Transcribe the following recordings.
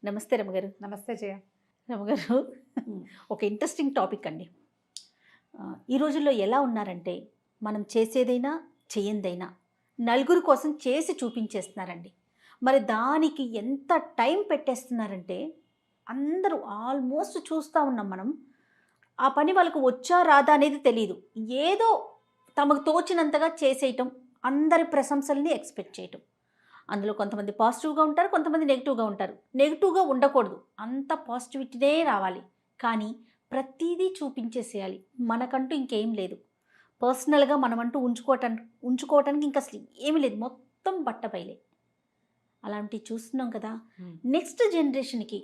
నమస్తే రమగారు. నమస్తే జయ. రమగారు, ఒక ఇంట్రెస్టింగ్ టాపిక్ అండి. ఈ రోజుల్లో ఎలా ఉన్నారంటే మనం చేసేదైనా చేయందైనా నలుగురు కోసం చేసి చూపించేస్తున్నారండి. మరి దానికి ఎంత టైం పెట్టేస్తున్నారంటే అందరూ ఆల్మోస్ట్ చూస్తూ ఉన్నాం మనం. ఆ పని వాళ్ళకు వచ్చా రాదా అనేది తెలియదు. ఏదో తమకు తోచినంతగా చేసేయటం, అందరి ప్రశంసల్ని ఎక్స్పెక్ట్ చేయటం. అందులో కొంతమంది పాజిటివ్గా ఉంటారు, కొంతమంది నెగిటివ్గా ఉంటారు. నెగిటివ్గా ఉండకూడదు, అంత పాజిటివిటీనే రావాలి. కానీ ప్రతిదీ చూపించేసేయాలి. మనకంటూ ఇంకేం లేదు. పర్సనల్గా మనమంటూ ఉంచుకోవటానికి ఇంకా అసలు ఏమీ లేదు, మొత్తం బట్టబయలే. అలాంటివి చూస్తున్నాం కదా. నెక్స్ట్ జనరేషన్కి,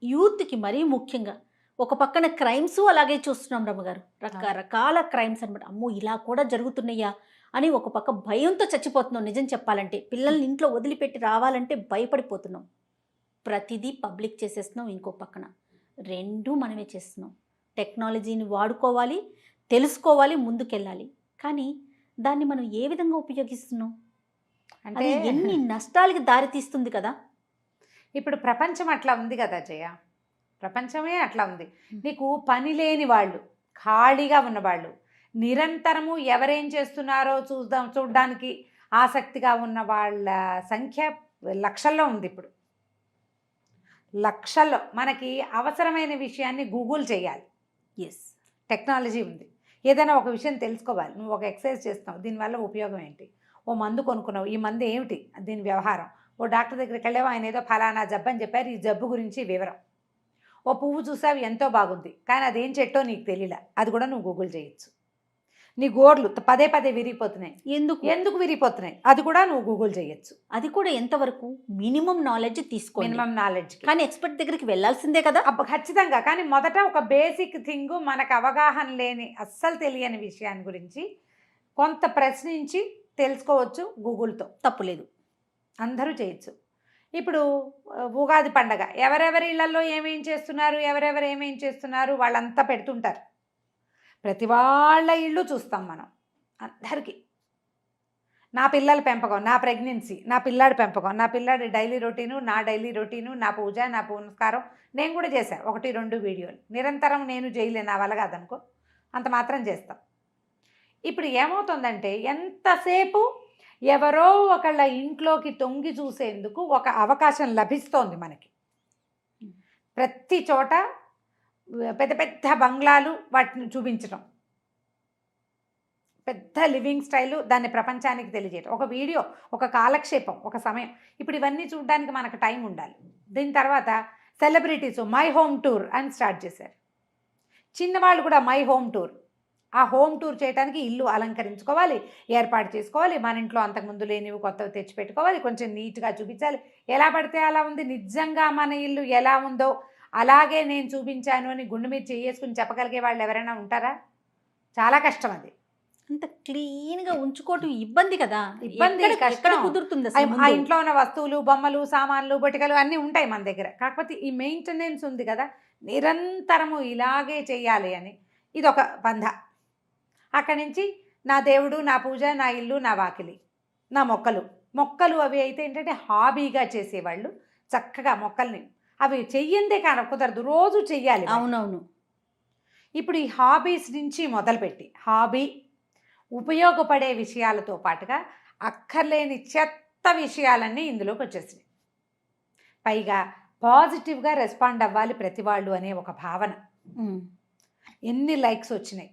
యూత్కి మరీ ముఖ్యంగా ఒక పక్కన క్రైమ్స్ అలాగే చూస్తున్నాం రమ్మగారు. రకరకాల క్రైమ్స్ అనమాట. అమ్మో ఇలా కూడా జరుగుతున్నాయా అని ఒక పక్క భయంతో చచ్చిపోతున్నాం. నిజం చెప్పాలంటే పిల్లల్ని ఇంట్లో వదిలిపెట్టి రావాలంటే భయపడిపోతున్నాం. ప్రతిదీ పబ్లిక్ చేసేస్తున్నాం, ఇంకో పక్కన రెండూ మనమే చేస్తున్నాం. టెక్నాలజీని వాడుకోవాలి, తెలుసుకోవాలి, ముందుకెళ్ళాలి. కానీ దాన్ని మనం ఏ విధంగా ఉపయోగిస్తున్నాం అంటే ఎన్ని నష్టాలకి దారి తీస్తుంది కదా. ఇప్పుడు ప్రపంచం అట్లా ఉంది కదా జయ, ప్రపంచమే అట్లా ఉంది. నీకు పని లేని వాళ్ళు, ఖాళీగా ఉన్నవాళ్ళు, నిరంతరము ఎవరేం చేస్తున్నారో చూడడానికి ఆసక్తిగా ఉన్న వాళ్ళ సంఖ్య లక్షల్లో ఉంది. ఇప్పుడు లక్షల్లో. మనకి అవసరమైన విషయాన్ని గూగుల్ చేయాలి. ఎస్, టెక్నాలజీ ఉంది. ఏదైనా ఒక విషయం తెలుసుకోవాలి. నువ్వు ఒక ఎక్సర్సైజ్ చేస్తున్నావు, దీనివల్ల ఉపయోగం ఏంటి? ఓ మందు కొనుక్కున్నావు, ఈ మందు ఏమిటి, దీని వ్యవహారం. ఓ డాక్టర్ దగ్గరికి వెళ్ళావు, ఆయన ఏదో ఫలానా జబ్బు అని చెప్పారు, ఈ జబ్బు గురించి వివరం. ఓ పువ్వు చూసావు, ఎంతో బాగుంది, కానీ అదేం చెట్టో నీకు తెలియలే, అది కూడా నువ్వు గూగుల్ చేయొచ్చు. నీ గోర్లు పదే పదే విరిగిపోతున్నాయి, ఎందుకు విరిగిపోతున్నాయి, అది కూడా నువ్వు గూగుల్ చేయొచ్చు. అది కూడా ఎంతవరకు మినిమం నాలెడ్జ్ తీసుకో, మినిమం నాలెడ్జ్. కానీ ఎక్స్పర్ట్ దగ్గరికి వెళ్ళాల్సిందే కదా. ఖచ్చితంగా. కానీ మొదట ఒక బేసిక్ థింగ్, మనకు అవగాహన లేని అస్సలు తెలియని విషయాన్ని గురించి కొంత ప్రశ్నించి తెలుసుకోవచ్చు. గూగుల్తో తప్పులేదు, అందరూ చేయొచ్చు. ఇప్పుడు ఉగాది పండగ, ఎవరెవరి ఇళ్లలో ఏమేం చేస్తున్నారు, ఎవరెవరు ఏమేం చేస్తున్నారు వాళ్ళంతా పెడుతుంటారు. ప్రతి వాళ్ళ ఇళ్ళు చూస్తాం మనం. అందరికీ నా పిల్లల పెంపకం, నా ప్రెగ్నెన్సీ, నా పిల్లాడి పెంపకం, నా పిల్లాడి డైలీ రొటీను, నా డైలీ రొటీను, నా పూజ, నా పునస్కారం. నేను కూడా చేశాను 1-2 వీడియోలు. నిరంతరం నేను చేయలేను, నా వల్ల కాదనుకో, అంత మాత్రం చేస్తాం. ఇప్పుడు ఏమవుతుందంటే ఎంతసేపు ఎవరో ఒకళ్ళ ఇంట్లోకి తొంగి చూసేందుకు ఒక అవకాశం లభిస్తోంది మనకి. ప్రతి చోట పెద్ద పెద్ద బంగ్లాలు, వాటిని చూపించడం, పెద్ద లివింగ్ స్టైలు, దాన్ని ప్రపంచానికి తెలియజేయడం, ఒక వీడియో, ఒక కాలక్షేపం, ఒక సమయం. ఇప్పుడు ఇవన్నీ చూడడానికి మనకు టైం ఉండాలి. దీని తర్వాత సెలబ్రిటీస్ మై హోమ్ టూర్ అని స్టార్ట్ చేశారు. చిన్నవాళ్ళు కూడా మై హోమ్ టూర్. ఆ హోమ్ టూర్ చేయడానికి ఇల్లు అలంకరించుకోవాలి, ఏర్పాటు చేసుకోవాలి, మన ఇంట్లో అంతకుముందు లేనివి కొత్తవి తెచ్చిపెట్టుకోవాలి, కొంచెం నీట్గా చూపించాలి. ఎలా పడితే అలా ఉంది, నిజంగా మన ఇల్లు ఎలా ఉందో అలాగే నేను చూపించాను అని గుండె మీద చేసుకుని చెప్పగలిగే వాళ్ళు ఎవరైనా ఉంటారా? చాలా కష్టం. అది అంత క్లీన్గా ఉంచుకోవటం ఇబ్బంది కదా. ఇబ్బంది, ఎక్కడ కుదురుతుంది? ఆ ఇంట్లో ఉన్న వస్తువులు, బొమ్మలు, సామాన్లు, బొటికలు అన్నీ ఉంటాయి మన దగ్గర. కాకపోతే ఈ మెయింటెనెన్స్ ఉంది కదా, నిరంతరము ఇలాగే చేయాలి అని. ఇది ఒక బంధ. అక్కడి నుంచి నా దేవుడు, నా పూజ, నా ఇల్లు, నా వాకిలి, నా మొక్కలు అవి అయితే ఏంటంటే హాబీగా చేసేవాళ్ళు చక్కగా మొక్కల్ని అవి చెయ్యందే కానీ కుదరదు, రోజు చెయ్యాలి. అవునవును. ఇప్పుడు ఈ హాబీస్ నుంచి మొదలుపెట్టి హాబీ ఉపయోగపడే విషయాలతో పాటుగా అక్కర్లేని చెత్త విషయాలన్నీ ఇందులోకి వచ్చేసినాయి. పైగా పాజిటివ్గా రెస్పాండ్ అవ్వాలి ప్రతి వాళ్ళు అనే ఒక భావన. ఎన్ని లైక్స్ వచ్చినాయి.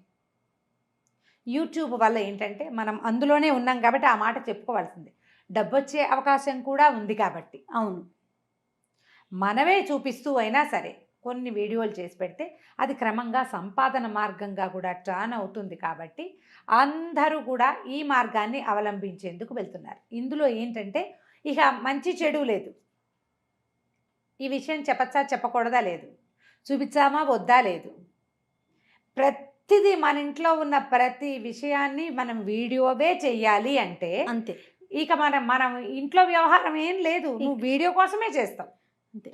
యూట్యూబ్ వల్ల ఏంటంటే మనం అందులోనే ఉన్నాం కాబట్టి ఆ మాట చెప్పుకోవాల్సిందే. డబ్బు వచ్చే అవకాశం కూడా ఉంది కాబట్టి. అవును, మనమే చూపిస్తూ అయినా సరే కొన్ని వీడియోలు చేసి పెడితే అది క్రమంగా సంపాదన మార్గంగా కూడా టర్న్ అవుతుంది. కాబట్టి అందరూ కూడా ఈ మార్గాన్ని అవలంబించేందుకు వెళ్తున్నారు. ఇందులో ఏంటంటే ఇక మంచి చెడు లేదు. ఈ విషయం చెప్పచ్చా చెప్పకూడదా లేదు, చూపించామా వద్దా లేదు. ప్రతిదీ మన ఇంట్లో ఉన్న ప్రతి విషయాన్ని మనం వీడియోవే చెయ్యాలి అంటే అంతే. ఇక మనం ఇంట్లో వ్యవహారం ఏం లేదు, నువ్వు వీడియో కోసమే చేస్తావు అంతే.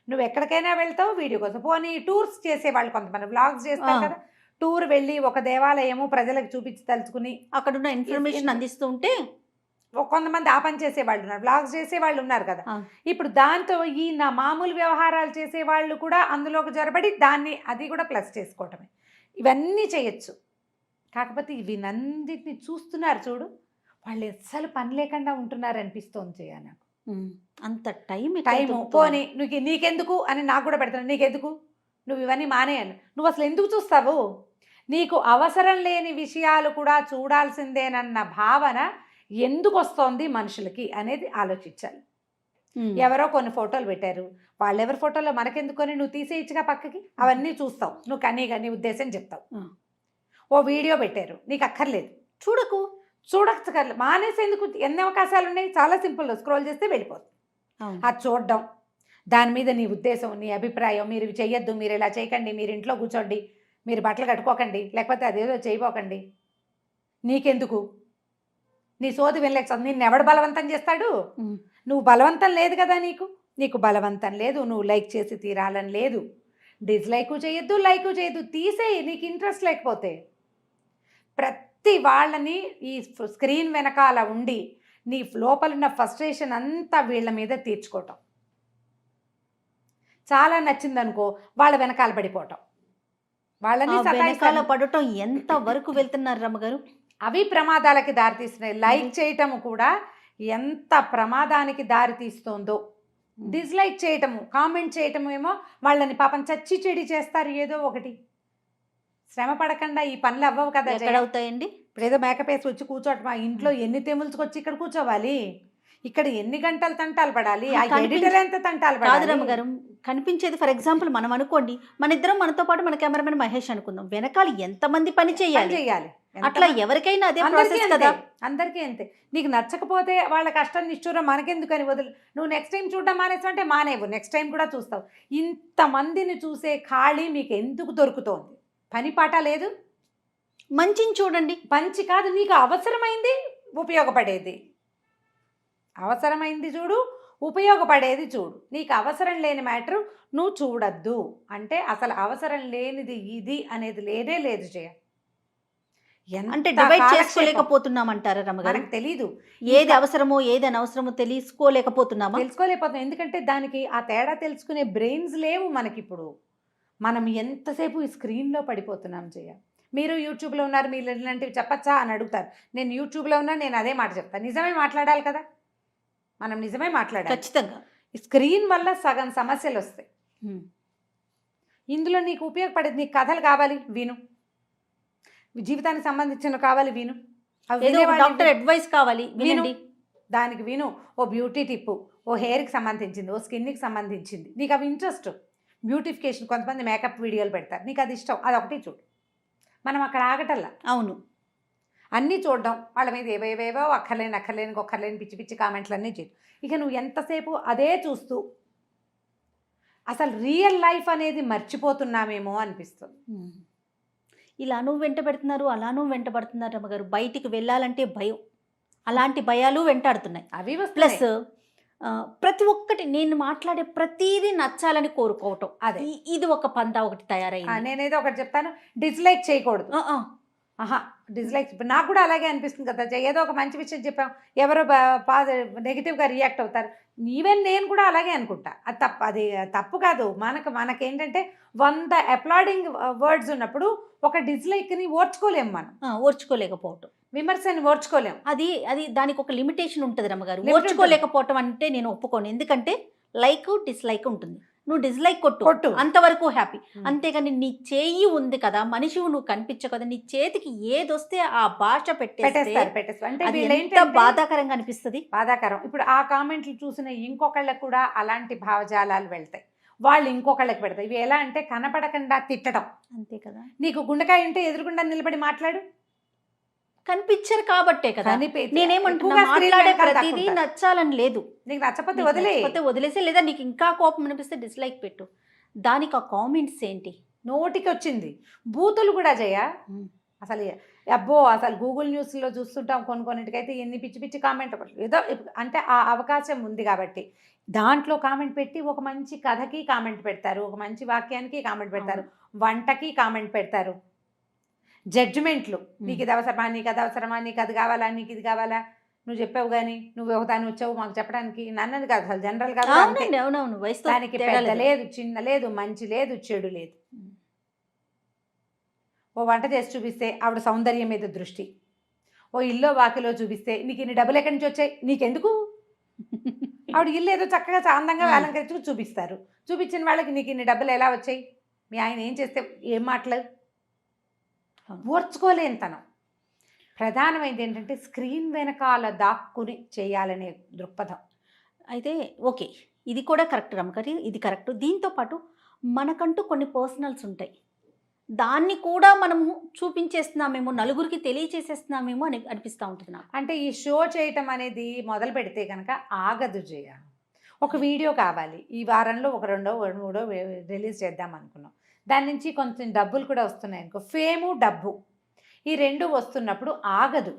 నువ్వు ఎక్కడికైనా వెళ్తావు వీడియో కోసం. పోనీ టూర్స్ చేసేవాళ్ళు కొంతమంది వ్లాగ్స్ చేస్తారు కదా, టూర్ వెళ్ళి ఒక దేవాలయము ప్రజలకు చూపించి తలుచుకుని అక్కడున్న ఇన్ఫర్మేషన్ అందిస్తూ ఉంటే కొంతమంది ఆ పని చేసేవాళ్ళు ఉన్నారు, బ్లాగ్స్ చేసేవాళ్ళు ఉన్నారు కదా. అవును. ఇప్పుడు దాంతో ఈ నా మామూలు వ్యవహారాలు చేసేవాళ్ళు కూడా అందులోకి జొరబడి దాన్ని అది కూడా ప్లస్ చేసుకోవటమే. ఇవన్నీ చేయొచ్చు. కాకపోతే ఇవినందిటిని చూస్తున్నారు చూడు, వాళ్ళు అస్సలు పని లేకుండా ఉంటున్నారు అనిపిస్తోంది చేయ నాకు. అంత టైం పోనీ నీకెందుకు అని నాకు కూడా పెడతాను, నీకెందుకు, నువ్వు ఇవన్నీ మానేయను, నువ్వు అసలు ఎందుకు చూస్తావు, నీకు అవసరం లేని విషయాలు కూడా చూడాల్సిందేనన్న భావన ఎందుకు వస్తోంది మనుషులకి అనేది ఆలోచించాలి. ఎవరో కొన్ని ఫోటోలు పెట్టారు, వాళ్ళెవరి ఫోటోలో మనకెందుకొని, నువ్వు తీసేయచ్చుగా పక్కకి, అవన్నీ చూస్తావు, నువ్వు నీ ఉద్దేశం చెప్తావు. ఓ వీడియో పెట్టారు, నీకు అక్కర్లేదు, చూడక్కర్లేదు, మానేసేందుకు ఎన్ని అవకాశాలు ఉన్నాయి, చాలా సింపుల్, స్క్రోల్ చేస్తే వెళ్ళిపోతుంది. అది చూడడం, దాని మీద నీ ఉద్దేశం, నీ అభిప్రాయం, మీరు ఇవి చెయ్యొద్దు, మీరు ఇలా చేయకండి, మీరు ఇంట్లో కూర్చోండి, మీరు బట్టలు కట్టుకోకండి, లేకపోతే అదేదో చేయబోకండి, నీకెందుకు, నీ సోది వినలేక నిన్ను ఎవడు బలవంతం చేస్తాడు, నువ్వు బలవంతం లేదు కదా, నీకు బలవంతం లేదు, నువ్వు లైక్ చేసి తీరాలని లేదు, డిస్లైకు చేయొద్దు, లైకు చేయొద్దు, తీసేయి నీకు ఇంట్రెస్ట్ లేకపోతే. ప్రతి వాళ్ళని ఈ స్క్రీన్ వెనకాల ఉండి నీ లోపలున్న ఫ్రస్ట్రేషన్ అంతా వీళ్ళ మీద తీర్చుకోవటం, చాలా నచ్చిందనుకో వాళ్ళ వెనకాల పడిపోవటం, వాళ్ళని వెనకాల పడటం ఎంత వరకు వెళ్తున్నారు రమ్మగారు. అవి ప్రమాదాలకి దారితీస్తున్నాయి. లైక్ చేయటము కూడా ఎంత ప్రమాదానికి దారి తీస్తుందో. డిస్లైక్ చేయటము, కామెంట్ చేయటము ఏమో వాళ్ళని పాపం చచ్చి చెడి చేస్తారు. ఏదో ఒకటి శ్రమ పడకుండా ఈ పనులు అవ్వవు కదా. ఎక్కడవుతాయండి? ఇప్పుడు ఏదో మేకప్ వేసి వచ్చి కూర్చోటం, మా ఇంట్లో ఎన్ని తెముల్చుకొచ్చి ఇక్కడ కూర్చోవాలి, ఇక్కడ ఎన్ని గంటలు తంటాలు పడాలి, ఆ ఎడిటర్ ఎంత తంటాలు పడాలి. రమ్మగారు కనిపించేది ఫర్ ఎగ్జాంపుల్ మనం అనుకోండి, మన ఇద్దరం మనతో పాటు మన కెమెరామెన్ మహేష్ అనుకుందాం, వెనకాల ఎంతమంది పని చేయాలి, అట్లా ఎవరికైనా అదే ప్రాసెస్ కదా. అందరికీ అంతే. నీకు నచ్చకపోతే వాళ్ళ కష్టం నిష్ఠూరం మనకెందుకని వదులు, నువ్వు నెక్స్ట్ టైం చూడడం మానేసావంటే మానేవు, నెక్స్ట్ టైం కూడా చూస్తావు. ఇంతమందిని చూసే ఖాళీ మీకు ఎందుకు దొరుకుతోంది? పని పాట లేదు, మంచిని చూడండి. మంచి కాదు, నీకు అవసరమైంది ఉపయోగపడేది, అవసరమైంది చూడు, ఉపయోగపడేది చూడు. నీకు అవసరం లేని మ్యాటర్ నువ్వు చూడద్దు. అంటే అసలు అవసరం లేనిది ఇది అనేది లేదే లేదు చేయ. అంటే డివైడ్ చేసుకోలేకపోతున్నామంటారా రమ్మగారు? మనకు తెలీదు ఏది అవసరమో ఏది అనవసరమో తెలుసుకోలేకపోతున్నాం. ఎందుకంటే దానికి ఆ తేడా తెలుసుకునే బ్రెయిన్స్ లేవు మనకిప్పుడు. మనం ఎంతసేపు ఈ స్క్రీన్లో పడిపోతున్నాం చేయ. మీరు యూట్యూబ్లో ఉన్నారు, మీరు ఇలాంటివి చెప్పచ్చా అని అడుగుతారు. నేను యూట్యూబ్లో ఉన్నా, నేను అదే మాట చెప్తాను. నిజమే మాట్లాడాలి కదా, మనం నిజమే మాట్లాడాలి ఖచ్చితంగా. స్క్రీన్ వల్ల సగం సమస్యలు వస్తాయి. ఇందులో నీకు ఉపయోగపడేది, నీకు కథలు కావాలి విను, జీవితానికి సంబంధించిన కావాలి విను, డాక్టర్ అడ్వైస్ కావాలి వినండి, దానికి విను. ఓ బ్యూటీ టిప్పు, ఓ హెయిర్కి సంబంధించింది, ఓ స్కిన్కి సంబంధించింది, నీకు అవి ఇంట్రెస్ట్. బ్యూటిఫికేషన్, కొంతమంది మేకప్ వీడియోలు పెడతారు, నీకు అది ఇష్టం, అది ఒకటి చూడు. మనం అక్కడ ఆగటల్లా. అవును, అన్నీ చూడడం, వాళ్ళ మీద ఏవేవేవో అక్కర్లేని పిచ్చి పిచ్చి కామెంట్లు అన్నీ చేయడం. ఇక నువ్వు ఎంతసేపు అదే చూస్తూ అసలు రియల్ లైఫ్ అనేది మర్చిపోతున్నామేమో అనిపిస్తుంది. ఇలా నువ్వు వెంట పెడుతున్నారు, అలా నువ్వు వెంట పడుతున్నారు రమ్మగారు. బయటికి వెళ్ళాలంటే భయం, అలాంటి భయాలు వెంటాడుతున్నాయి. అవి ప్లస్ ప్రతి ఒక్కటి నేను మాట్లాడే ప్రతిదీ నచ్చాలని కోరుకోవటం, అదే ఇది ఒక పందా ఒకటి తయారైంది. నేనేదో ఒకటి చెప్తాను, డిస్లైక్ చేయకూడదు. డిస్లైక్ నాకు కూడా అలాగే అనిపిస్తుంది కదా. ఏదో ఒక మంచి విషయం చెప్పాం, ఎవరో నెగిటివ్గా రియాక్ట్ అవుతారు. ఈవెన్ నేను కూడా అలాగే అనుకుంటా. అది తప్పు కాదు. మనకేంటంటే 100 అప్లాడింగ్ వర్డ్స్ ఉన్నప్పుడు ఒక డిస్లైక్ని ఓర్చుకోలేము, మనం ఓర్చుకోలేకపోవటం, విమర్శని ఓర్చుకోలేము. అది దానికి ఒక లిమిటేషన్ ఉంటుంది రమ్మగారు. ఓర్చుకోలేకపోవటం అంటే నేను ఒప్పుకోను, ఎందుకంటే లైక్ డిస్లైక్ ఉంటుంది. నువ్వు డిస్లైక్ కొట్టు, అంతవరకు హ్యాపీ. అంతేగాని నీ చేయి ఉంది కదా, మనిషి నువ్వు కనిపించవు కదా, నీ చేతికి ఏది వస్తే ఆ భాష పెట్టేస్తారు. అంటే బాధాకరంగా అనిపిస్తుంది. బాధాకరం. ఇప్పుడు ఆ కామెంట్లు చూసిన ఇంకొకళ్ళకు కూడా అలాంటి భావజాలాలు వెళ్తాయి, వాళ్ళు ఇంకొకళ్ళకి పెడతాయి. ఇవి ఎలా అంటే కనపడకుండా తిట్టడం. అంతే కదా. నీకు గుండెకాయ ఉంటే ఎదురుగుండా నిలబడి మాట్లాడు, కనిపించరు కాబట్టే కదా. నేనేమంటున్నా, మాట్లాడే ప్రతిదీ నచ్చాలని లేదు. నీకు నచ్చకపోతే వదిలేసే, లేదా నీకు ఇంకా కోపం అనిపిస్తే డిస్లైక్ పెట్టు. దానికి ఆ కామెంట్స్ ఏంటి, నోటికి వచ్చింది బూతులు కూడా చేయ. అసలు అసలు గూగుల్ న్యూస్లో చూస్తుంటాం కొన్నిటికైతే ఎన్ని పిచ్చి పిచ్చి కామెంట్. ఏదో అంటే ఆ అవకాశం ఉంది కాబట్టి దాంట్లో కామెంట్ పెట్టి ఒక మంచి కథకి కామెంట్ పెడతారు, ఒక మంచి వాక్యానికి కామెంట్ పెడతారు, వంటకి కామెంట్ పెడతారు, జడ్జిమెంట్లు. నీకు ఇది అవసరమా, నీకు అది అవసరమా, నీకు అది కావాలా, నీకు ఇది కావాలా, నువ్వు చెప్పావు కానీ నువ్వు ఒకదాని వచ్చావు మాకు చెప్పడానికి, నన్నది కాదు అసలు జనరల్ గా కూడా అంతే. అవునండి, అవునవును, వయసుతో దానికి తేడా పెద్ద లేదు. లేదు, చిన్న లేదు, మంచి లేదు, చెడు లేదు. ఓ వంట చేసి చూపిస్తే ఆవిడ సౌందర్యం మీద దృష్టి, ఓ ఇల్లో వాకిలో చూపిస్తే నీకు ఇన్ని డబ్బులు ఎక్కడి నుంచి వచ్చాయి నీకెందుకు, ఆవిడ ఇల్లు ఏదో చక్కగా అందంగా అలంకరించి చూపిస్తారు, చూపించిన వాళ్ళకి నీకు ఇన్ని డబ్బులు ఎలా వచ్చాయి, మీ ఆయన ఏం చేస్తే ఏం మాటలేదు, ఓర్చుకోలేని తనం. ప్రధానమైనది ఏంటంటే స్క్రీన్ వెనకాల దాక్కుని చేయాలనే దృక్పథం. అయితే ఓకే, ఇది కూడా కరెక్ట్ రమ్మగారి, ఇది కరెక్ట్. దీంతో పాటు మనకంటూ కొన్ని పర్సనల్స్ ఉంటాయి, దాన్ని కూడా మనము చూపించేస్తున్నామేమో, నలుగురికి తెలియచేసేస్తున్నామేమో అని అనిపిస్తూ ఉంటుంది నాకు. అంటే ఈ షో చేయటం అనేది మొదలు పెడితే కనుక ఆగదు జయ. ఒక వీడియో కావాలి, ఈ వారంలో ఒక రెండో మూడో రిలీజ్ చేద్దాం అనుకున్నాం, దాని నుంచి కొంచెం డబ్బులు కూడా వస్తున్నాయి అనుకో, ఫేము డబ్బు ఈ రెండు వస్తున్నప్పుడు ఆగదు.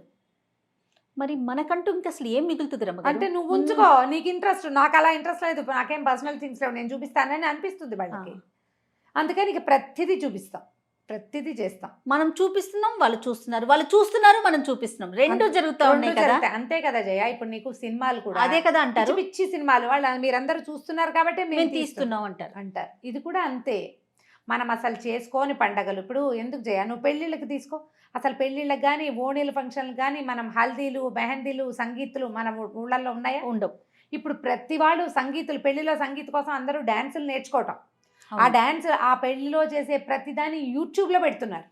మరి మనకంటూ ఇంకా అసలు ఏం మిగులుతుంది రమ్మగారు? అంటే నువ్వు ఉంచుకో, నీకు ఇంట్రెస్ట్, నాకు అలా ఇంట్రెస్ట్ లేదు, నాకేం పర్సనల్ థింగ్స్ లేవు, నేను చూపిస్తానని అనిపిస్తుంది వాళ్ళకి. అందుకని ఇక ప్రతిదీ చూపిస్తాం, ప్రతిదీ చేస్తాం. మనం చూపిస్తున్నాం, వాళ్ళు చూస్తున్నారు, వాళ్ళు చూస్తున్నారు, మనం చూపిస్తున్నాం, రెండు జరుగుతూ ఉన్నాయి కదా. అంతే కదా జయ. ఇప్పుడు నీకు సినిమాలు కూడా అదే కదా అంటారు, పిచ్చి సినిమాలు, వాళ్ళు మీరందరూ చూస్తున్నారు కాబట్టి మేము తీస్తున్నాం అంటారు. ఇది కూడా అంతే. మనం అసలు చేసుకోని పండగలు ఇప్పుడు ఎందుకు జయ, నువ్వు పెళ్ళిళ్ళకి తీసుకో, అసలు పెళ్ళిళ్ళకి కానీ ఓణీల ఫంక్షన్లు కానీ మనం హల్దీలు మెహందీలు సంగీతులు మన ఊళ్ళల్లో ఉన్నాయా? ఉండవు. ఇప్పుడు ప్రతి వాళ్ళు సంగీతులు, పెళ్లిలో సంగీత కోసం అందరూ డ్యాన్సులు నేర్చుకోవటం, ఆ డ్యాన్స్ ఆ పెళ్లిలో చేసే ప్రతిదాన్ని యూట్యూబ్లో పెడుతున్నారు,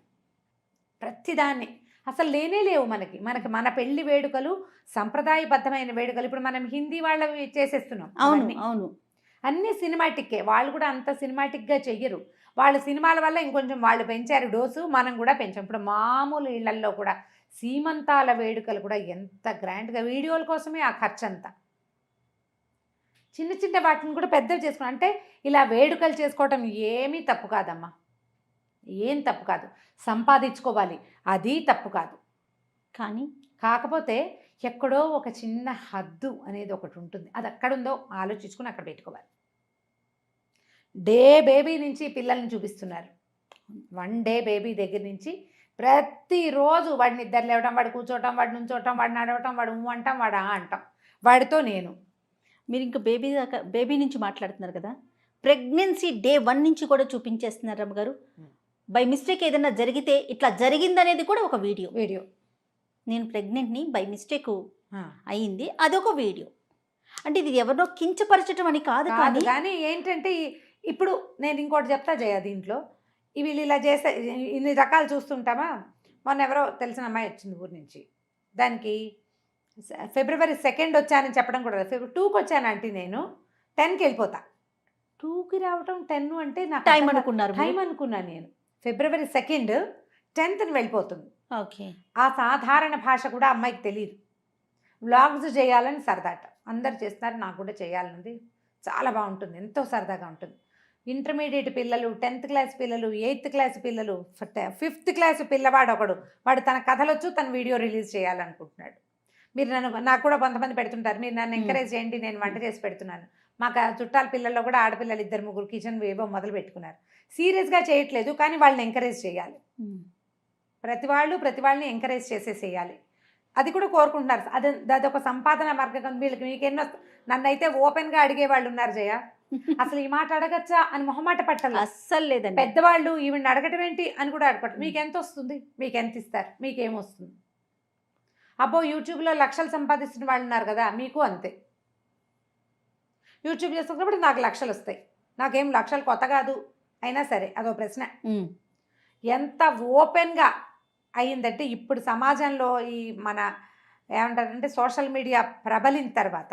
ప్రతిదాన్ని. అసలు లేనే లేవు మనకి మన పెళ్లి వేడుకలు సంప్రదాయబద్ధమైన వేడుకలు ఇప్పుడు మనం హిందీ వాళ్ళవి చేసేస్తున్నాం. అవును అవును, అన్నీ సినిమాటిక్కే, వాళ్ళు కూడా అంత సినిమాటిక్గా చెయ్యరు. వాళ్ళ సినిమాల వల్ల ఇంకొంచెం వాళ్ళు పెంచారు డోసు, మనం కూడా పెంచాం. ఇప్పుడు మామూలు ఇళ్లల్లో కూడా సీమంతాల వేడుకలు కూడా ఎంత గ్రాండ్గా, వీడియోల కోసమే ఆ ఖర్చు అంతా. చిన్న చిన్న వాటిని కూడా పెద్దవి చేసుకున్నాం. అంటే ఇలా వేడుకలు చేసుకోవటం ఏమీ తప్పు కాదమ్మా, ఏం తప్పు కాదు, సంపాదించుకోవాలి, అది తప్పు కాదు. కానీ కాకపోతే ఎక్కడో ఒక చిన్న హద్దు అనేది ఒకటి ఉంటుంది, అది ఎక్కడుందో ఆలోచించుకుని అక్కడ పెట్టుకోవాలి. డే బేబీ నుంచి పిల్లల్ని చూపిస్తున్నారు, 1 డే బేబీ దగ్గర నుంచి ప్రతిరోజు వాడిని నిద్ర లేవడం, వాడు కూర్చోవటం, వాడు నుంచోవటం, వాడు నడవటం, వాడు అంటాం, వాడు అంటాం, వాడితో నేను. మీరు ఇంకా బేబీ నుంచి మాట్లాడుతున్నారు కదా, ప్రెగ్నెన్సీ డే 1 నుంచి కూడా చూపించేస్తున్నారు రమ్మగారు. బై మిస్టేక్ ఏదైనా జరిగితే ఇట్లా జరిగిందనేది కూడా ఒక వీడియో, నేను ప్రెగ్నెంట్ని బై మిస్టేక్ అయ్యింది, అదొక వీడియో. అంటే ఇది ఎవరినో కించపరచడం అని కాదు, కానీ ఏంటంటే ఇప్పుడు నేను ఇంకోటి చెప్తా జయ, దీంట్లో వీళ్ళు ఇలా చేస్తే ఇన్ని రకాలు చూస్తుంటామా. మొన్న ఎవరో తెలిసిన అమ్మాయి వచ్చింది ఊరి నుంచి, దానికి February 2 వచ్చానని చెప్పడం కూడా, February 2కి వచ్చాను అంటే నేను 10కి వెళ్ళిపోతా. 2కి రావటం 10 అంటే నాకు టైం అనుకున్నారు, టైం అనుకున్నాను నేను. February 2 10ని వెళ్ళిపోతుంది. ఓకే, ఆ సాధారణ భాష కూడా అమ్మాయికి తెలియదు. వ్లాగ్స్ చేయాలని సరదాట, అందరు చేస్తున్నారు, నాకు కూడా చేయాలన్నది, చాలా బాగుంటుంది, ఎంతో సరదాగా ఉంటుంది. ఇంటర్మీడియట్ పిల్లలు, 10th క్లాస్ పిల్లలు, 8th క్లాస్ పిల్లలు, 5th క్లాస్ పిల్లవాడు ఒకడు, వాడు తన కథలొచ్చు తన వీడియో రిలీజ్ చేయాలనుకుంటున్నాడు. మీరు నాకు కూడా కొంతమంది పెడుతుంటారు, మీరు నన్ను ఎంకరేజ్ చేయండి, నేను వంట చేసి పెడుతున్నాను. మాకు చుట్టాల పిల్లల్లో కూడా ఆడపిల్లలు 2-3 కిచెన్ ఏవో మొదలు పెట్టుకున్నారు. సీరియస్గా చేయట్లేదు, కానీ వాళ్ళని ఎంకరేజ్ చేయాలి. ప్రతి వాళ్ళని ఎంకరేజ్ చేసేసేయాలి, అది కూడా కోరుకుంటున్నారు. అదొక సంపాదన మార్గం వీళ్ళకి. మీకెన్నో నన్నైతే ఓపెన్గా అడిగే వాళ్ళు ఉన్నారు జయ, అసలు ఈ మాట అడగచ్చా అని మొహమాట పట్టాలి అస్సలు లేదండి. పెద్దవాళ్ళు ఈవిని అడగటం ఏంటి అని కూడా అడగటం. మీకు ఎంత వస్తుంది, మీకు ఎంత ఇస్తారు, మీకేమొస్తుంది, అబ్బో యూట్యూబ్లో లక్షలు సంపాదిస్తున్న వాళ్ళు ఉన్నారు కదా, మీకు అంతే. యూట్యూబ్ చేస్తున్నప్పుడు నాకు లక్షలు వస్తాయి, నాకేం లక్షలు కొత్త కాదు, అయినా సరే అదో ప్రశ్న. ఎంత ఓపెన్గా అయ్యిందంటే ఇప్పుడు సమాజంలో ఈ మన ఏమంటారంటే సోషల్ మీడియా ప్రబలిన తర్వాత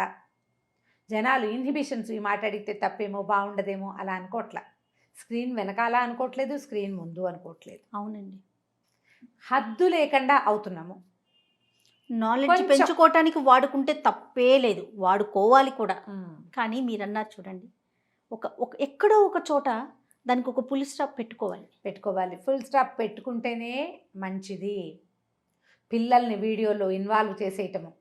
జనాలు ఇన్హిబిషన్స్, ఈ మాట అడిగితే తప్పేమో, బాగుండదేమో అలా అనుకోవట్లా. స్క్రీన్ వెనకాల అనుకోవట్లేదు, స్క్రీన్ ముందు అనుకోవట్లేదు. అవునండి, హద్దు లేకుండా అవుతున్నాము. నాలెడ్జ్ పెంచుకోవటానికి వాడుకుంటే తప్పే లేదు, వాడుకోవాలి కూడా. కానీ మీరన్నారు చూడండి, ఒక ఎక్కడో ఒక చోట దానికి ఒక ఫుల్ స్టాప్ పెట్టుకోవాలి. ఫుల్ స్టాప్ పెట్టుకుంటేనే మంచిది. పిల్లల్ని వీడియోలో ఇన్వాల్వ్ చేసేయటము,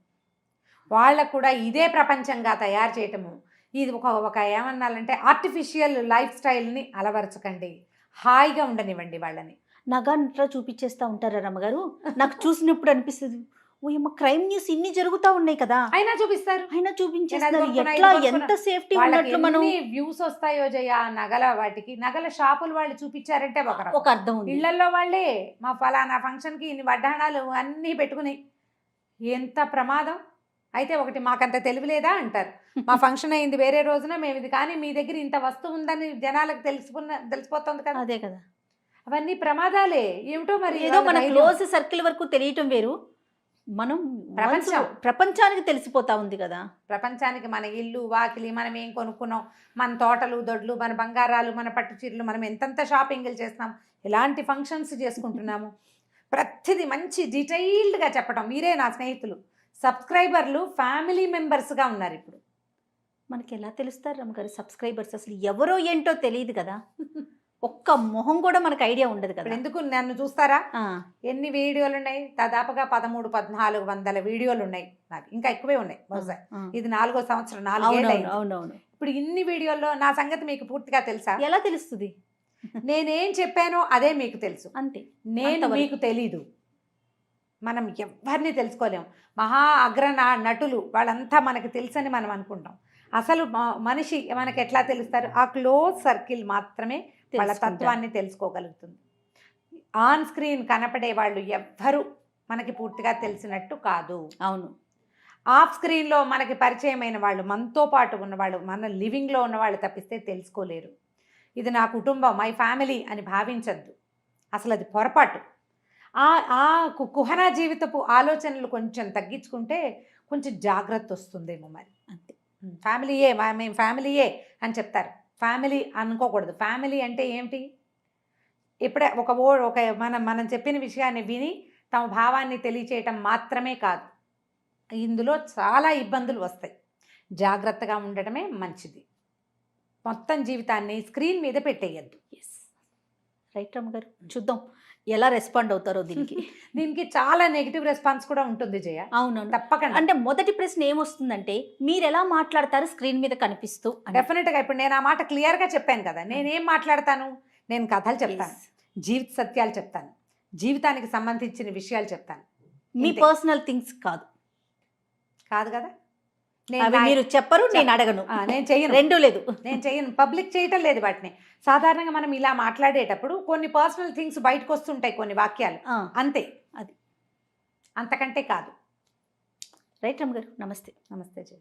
వాళ్ళకు కూడా ఇదే ప్రపంచంగా తయారు చేయటము, ఇది ఒక ఏమన్నాలంటే ఆర్టిఫిషియల్ లైఫ్ స్టైల్ని అలవరచకండి, హాయిగా ఉండనివ్వండి వాళ్ళని. నగా నట్లా చూపించేస్తూ ఉంటారా రమ్మగారు, నాకు చూసినప్పుడు అనిపిస్తుంది ఓయమ్మ క్రైమ్ న్యూస్ ఇన్ని జరుగుతూ ఉన్నాయి కదా, అయినా చూపిస్తారు. అయినా చూపించేస్తారు. నేను అది కొనుక్కున్నా, ఎట్లా ఇది ఎంత సేఫ్టీ వాళ్ళకి ఉన్నట్లు మనం ఎన్ని వ్యూస్ వస్తాయో జయ ఆ నగల వాటికి. నగల షాపులు వాళ్ళు చూపించారంటే ఒక రకం. ఒక అర్థం ఉంది. ఇళ్లలో వాళ్ళే మా ఫలానా ఫంక్షన్కి ఇన్ని వడ్డాణాలు అన్నీ పెట్టుకుని ఎంత ప్రమాదం. అయితే ఒకటి మాకంత తెలివి లేదా అంటారు. మా ఫంక్షన్ అయింది వేరే రోజున, మేము ఇది కానీ మీ దగ్గర ఇంత వస్తువు ఉందని జనాలకు తెలిసిపోతుంది కదా. అదే కదా, అవన్నీ ప్రమాదాలే ఏమిటో. మరి ఏదో మన క్లోజ్ సర్కిల్ వరకు తెలియటం వేరు, మనం ప్రపంచానికి తెలిసిపోతా ఉంది కదా. ప్రపంచానికి మన ఇల్లు వాకిలి, మనం ఏం కొనుక్కున్నాం, మన తోటలు దొడ్లు, మన బంగారాలు, మన పట్టు చీరలు, మనం ఎంతెంత షాపింగ్లు చేస్తున్నాం, ఎలాంటి ఫంక్షన్స్ చేసుకుంటున్నాము, ప్రతిదీ మంచి డీటెయిల్డ్గా చెప్పడం. మీరే నా స్నేహితులు, సబ్స్క్రైబర్లు ఫ్యామిలీ మెంబర్స్గా ఉన్నారు ఇప్పుడు. మనకి ఎలా తెలుస్తారు రమ్మగారు సబ్స్క్రైబర్స్? అసలు ఎవరో ఏంటో తెలియదు కదా, ఒక్క మొహం కూడా మనకు ఐడియా ఉండదు కదా. ఎందుకు నన్ను చూస్తారా? ఎన్ని వీడియోలు ఉన్నాయి? దాదాపుగా 1300-1400 వీడియోలు ఉన్నాయి నాకు, ఇంకా ఎక్కువే ఉన్నాయి బహుశా. ఇది 4వ సంవత్సరం, 4 ఏళ్ళు. అవునవును. ఇప్పుడు ఇన్ని వీడియోల్లో నా సంగతి మీకు పూర్తిగా తెలుసా? ఎలా తెలుస్తుంది? నేనేం చెప్పానో అదే మీకు తెలుసు, అంతే. నేను మీకు తెలీదు. మనం ఎవరిని తెలుసుకోలేము. మహా అగ్ర నటులు వాళ్ళంతా మనకు తెలుసని మనం అనుకుంటాం. అసలు మనిషి మనకి ఎట్లా తెలుస్తారు? ఆ క్లోజ్ సర్కిల్ మాత్రమే వాళ్ళ తత్వాన్ని తెలుసుకోగలుగుతుంది. ఆన్ స్క్రీన్ కనపడే వాళ్ళు ఎవ్వరూ మనకి పూర్తిగా తెలిసినట్టు కాదు. అవును. ఆఫ్ స్క్రీన్లో మనకి పరిచయమైన వాళ్ళు, మనతో పాటు ఉన్నవాళ్ళు, మన లివింగ్లో ఉన్నవాళ్ళు తప్పిస్తే తెలుసుకోలేరు. ఇది నా కుటుంబం, మై ఫ్యామిలీ అని భావించద్దు. అసలు అది పొరపాటు. ఆ కుహనా జీవితపు ఆలోచనలు కొంచెం తగ్గించుకుంటే కొంచెం జాగ్రత్త వస్తుందేమో. మరి అంతే. ఫ్యామిలీయే, మేము ఫ్యామిలీయే అని చెప్తారు. ఫ్యామిలీ అనుకోకూడదు. ఫ్యామిలీ అంటే ఏమిటి? ఇప్పుడే ఒక మనం చెప్పిన విషయాన్ని విని తమ భావాన్ని తెలియచేయటం మాత్రమే కాదు, ఇందులో చాలా ఇబ్బందులు వస్తాయి. జాగ్రత్తగా ఉండటమే మంచిది. మొత్తం జీవితాన్ని స్క్రీన్ మీద పెట్టేయద్దు. ఎస్, రైట్ రమ్మగారు. చూద్దాం ఎలా రెస్పాండ్ అవుతారో దీనికి. దీనికి చాలా నెగిటివ్ రెస్పాన్స్ కూడా ఉంటుంది జయ. అవునవును, తప్పకుండా. అంటే మొదటి ప్రశ్న ఏమొస్తుందంటే, మీరు ఎలా మాట్లాడతారు స్క్రీన్ మీద కనిపిస్తూ? డెఫినెట్గా ఇప్పుడు నేను ఆ మాట క్లియర్గా చెప్పాను కదా. నేనేం మాట్లాడతాను? నేను కథలు చెప్తాను, జీవిత సత్యాలు చెప్తాను, జీవితానికి సంబంధించిన విషయాలు చెప్తాను. మీ పర్సనల్ థింగ్స్ కాదు కదా. మీరు చెప్పరు, నేను అడగను, నేను చెయ్యను, రెండూ లేదు. నేను చెయ్యను, పబ్లిక్ చేయటం లేదు వాటిని. సాధారణంగా మనం ఇలా మాట్లాడేటప్పుడు కొన్ని పర్సనల్ థింగ్స్ బయటకు వస్తుంటాయి, కొన్ని వాక్యాలు, అంతే. అది అంతకంటే కాదు. రైట్ రమ్మ గారు, నమస్తే. నమస్తే జయ.